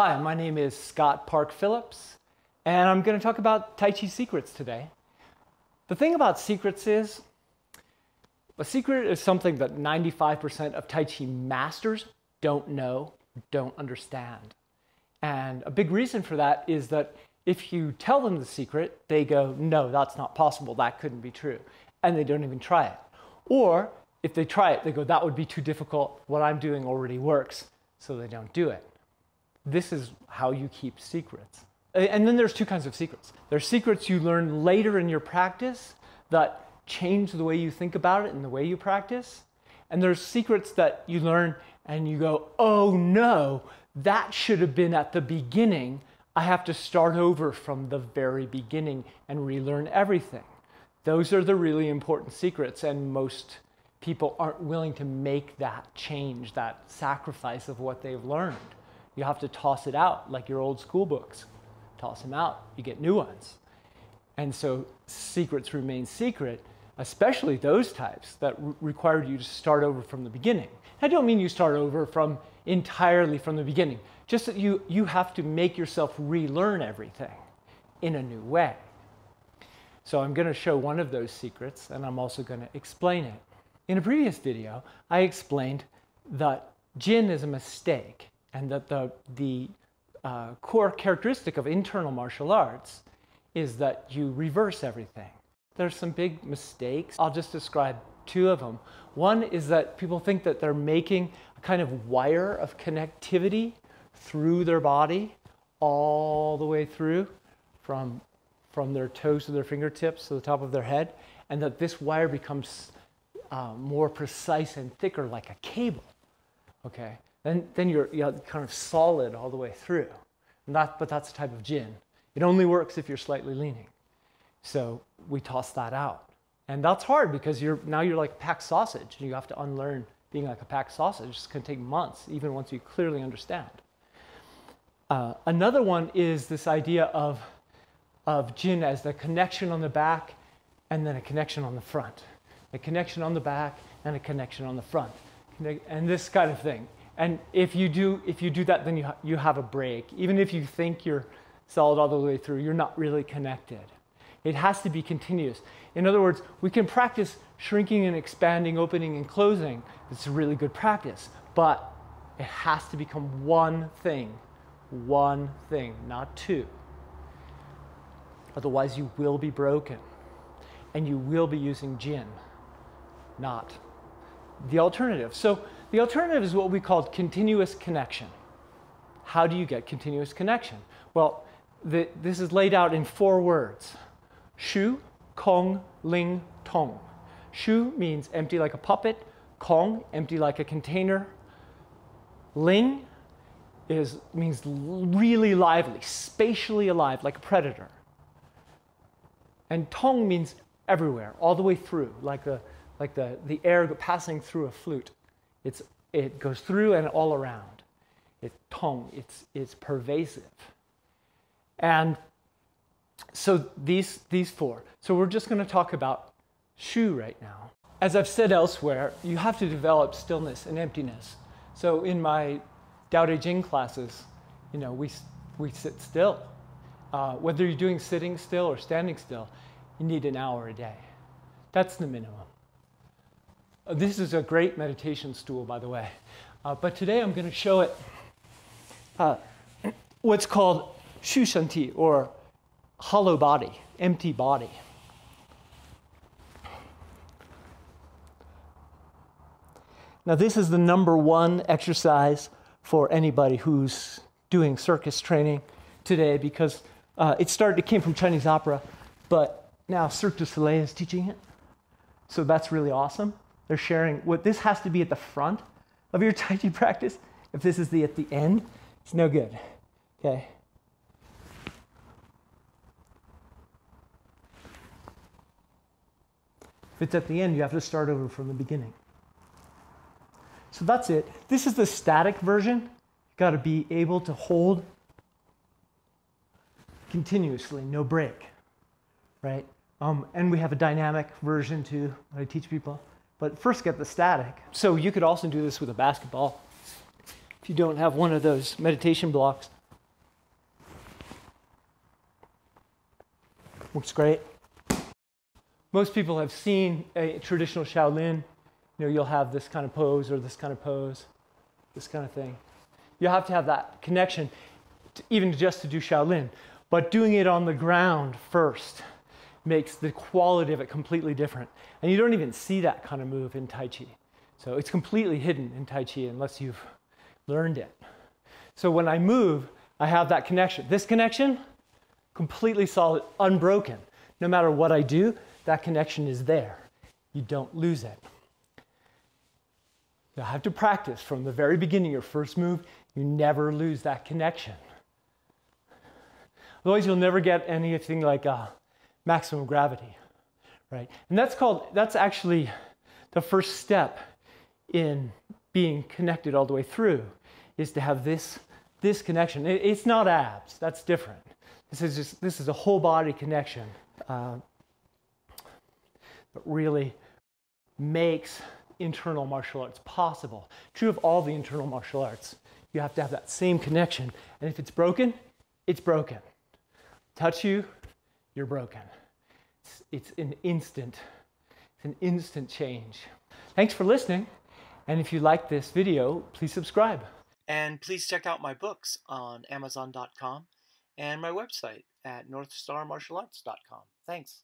Hi, my name is Scott Park Phillips, and I'm going to talk about Tai Chi secrets today. The thing about secrets is, a secret is something that 95% of Tai Chi masters don't know, don't understand. And a big reason for that is that if you tell them the secret, they go, no, that's not possible, that couldn't be true. And they don't even try it. Or if they try it, they go, that would be too difficult, what I'm doing already works, so they don't do it. This is how you keep secrets. And then there's two kinds of secrets. There's secrets you learn later in your practice that change the way you think about it and the way you practice. And there's secrets that you learn and you go, oh no, that should have been at the beginning. I have to start over from the very beginning and relearn everything. Those are the really important secrets, and most people aren't willing to make that change, that sacrifice of what they've learned. You have to toss it out like your old school books. Toss them out, you get new ones. And so secrets remain secret, especially those types that require you to start over from the beginning. I don't mean you start over entirely from the beginning, just that you have to make yourself relearn everything in a new way. So I'm going to show one of those secrets, and I'm also going to explain it. In a previous video, I explained that Jin is a mistake, and that the core characteristic of internal martial arts is that you reverse everything. There's some big mistakes. I'll just describe two of them. One is that people think that they're making a kind of wire of connectivity through their body, all the way through, from their toes to their fingertips to the top of their head, and that this wire becomes more precise and thicker like a cable, okay? Then you're kind of solid all the way through. But that's a type of Jin. It only works if you're slightly leaning. So we toss that out. And that's hard because now you're like a packed sausage, and you have to unlearn being like a packed sausage. It's going to take months, even once you clearly understand. Another one is this idea of Jin as the connection on the back and then a connection on the front. A connection on the back and a connection on the front. And this kind of thing. And if you do that, then you have a break. Even if you think you're solid all the way through, you're not really connected. It has to be continuous. In other words, we can practice shrinking and expanding, opening and closing. It's a really good practice. But it has to become one thing, not two. Otherwise, you will be broken. And you will be using Jin, not the alternative. So the alternative is what we call continuous connection. How do you get continuous connection? Well, this is laid out in 4 words. Shu, Kong, Ling, Tong. Shu means empty like a puppet. Kong, empty like a container. Ling means really lively, spatially alive, like a predator. And Tong means everywhere, all the way through, like the air passing through a flute. It goes through and all around. It's Tong, it's pervasive. And so these 4. So we're just going to talk about Shu right now. As I've said elsewhere, you have to develop stillness and emptiness. So in my Tao Te Ching classes, we sit still. Whether you're doing sitting still or standing still, you need an hour a day. That's the minimum. This is a great meditation stool, by the way. But today I'm going to show it what's called Shu Shanti, or hollow body, empty body. Now this is the #1 exercise for anybody who's doing circus training today, because it came from Chinese opera, but now Cirque du Soleil is teaching it. So that's really awesome. They're sharing this has to be at the front of your Tai Chi practice. If this is at the end, it's no good. Okay. If it's at the end, you have to start over from the beginning. So that's it. This is the static version. You've got to be able to hold continuously, no break, right? And we have a dynamic version too that I teach people. But first get the static. So you could also do this with a basketball. If you don't have one of those meditation blocks, Works great. Most people have seen a traditional Shaolin. You know, you'll have this kind of pose or this kind of pose, this kind of thing. You have to have that connection, even just to do Shaolin. But doing it on the ground first makes the quality of it completely different. And you don't even see that kind of move in Tai Chi. So it's completely hidden in Tai Chi unless you've learned it. So when I move, I have that connection. This connection, completely solid, unbroken. No matter what I do, that connection is there. You don't lose it. You have to practice from the very beginning, your first move, you never lose that connection. Otherwise, you'll never get anything like maximum gravity, right? And that's actually the first step in being connected all the way through, is to have this connection. It's not abs, that's different. This is a whole body connection that really makes internal martial arts possible. True of all the internal martial arts. You have to have that same connection. And if it's broken, it's broken. Touch you, you're broken. It's an instant change. Thanks for listening. And if you like this video, please subscribe. And please check out my books on Amazon.com and my website at NorthStarMartialArts.com. Thanks.